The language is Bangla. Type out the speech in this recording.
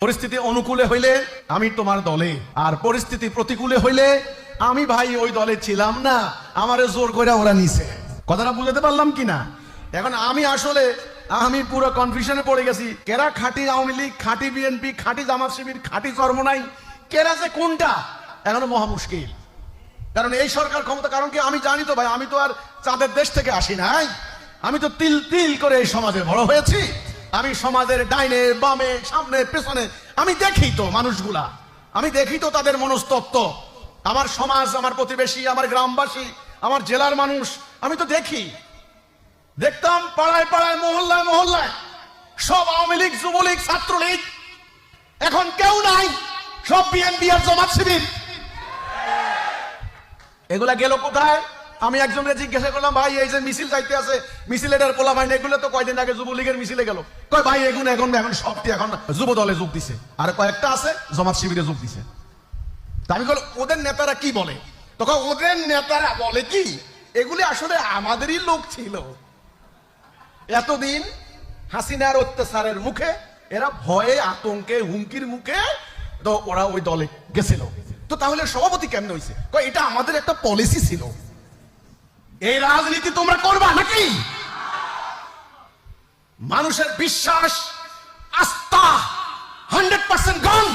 পরিস্থিতি অনুকূলে হইলে আমি তোমার দলে, আর পরিস্থিতি প্রতিকূলে হইলে আমি ভাই ওই দলে ছিলাম না, আমারে জোর করে ওরা নিছে। কথাটা বুঝাতে পারলাম কিনা? এখন আমি পুরো কনফিউশনে পড়ে গেছি, কেরা খাঁটি আওয়ামী লীগ, খাঁটি বিএনপি, খাঁটি জামাত শিবির, খাঁটি চরমোনাই, কেরা যে কোনটা এখনো মহা মুশকিল। কারণ এই সরকার ক্ষমতা, কারণ কি আমি জানি তো ভাই, আমি তো আর চাঁদের দেশ থেকে আসি নাই, আমি তো তিল তিল করে এই সমাজে বড় হয়েছি। আমি সমাজের ডাইনে বামে সামনে পেছনে আমি দেখি তো মানুষগুলা, আমি দেখি তো তাদের মনস্তত্ত্ব, আমার সমাজ, আমার প্রতিবেশী, আমার গ্রামবাসী, আমার জেলার মানুষ, আমি তো দেখতাম পাড়ায় পাড়ায় মহল্লায় মহল্লায় সব আওয়ামী লীগ, যুবলীগ, ছাত্রলীগ, এখন কেউ নাই, সব বিএনপি আর জামাত শিবির। এগুলা গেল কোথায়? আমি একজনকে জিজ্ঞাসা করলাম, ভাই এই যে মিছিল যাইতে আছে, মিছিল এটার পোলা ভাই, এগুলো তো কয়দিন আগে যুবলীগের মিছিলে গেল। কয় ভাই এগুলো এখন সবটি এখন যুব দলে যোগ দিছে, আর কয়েকটা আছে জামাত শিবিরে যোগ দিছে। আমি বল ওদের নেতারা কি বলে? তখন ওদের নেতারা বলে কি, এগুলি আসলে আমাদেরই লোক ছিল, এতদিন হাসিনার অত্যাচারের মুখে এরা ভয়ে আতঙ্কে হুমকির মুখে তো ওরা ওই দলে গেছিল। তো তাহলে সভাপতি কেমন হয়েছে? এটা আমাদের একটা পলিসি ছিল। এই রাজনীতি তোমরা করবা নাকি? মানুষের বিশ্বাস, আস্থা 100% গন।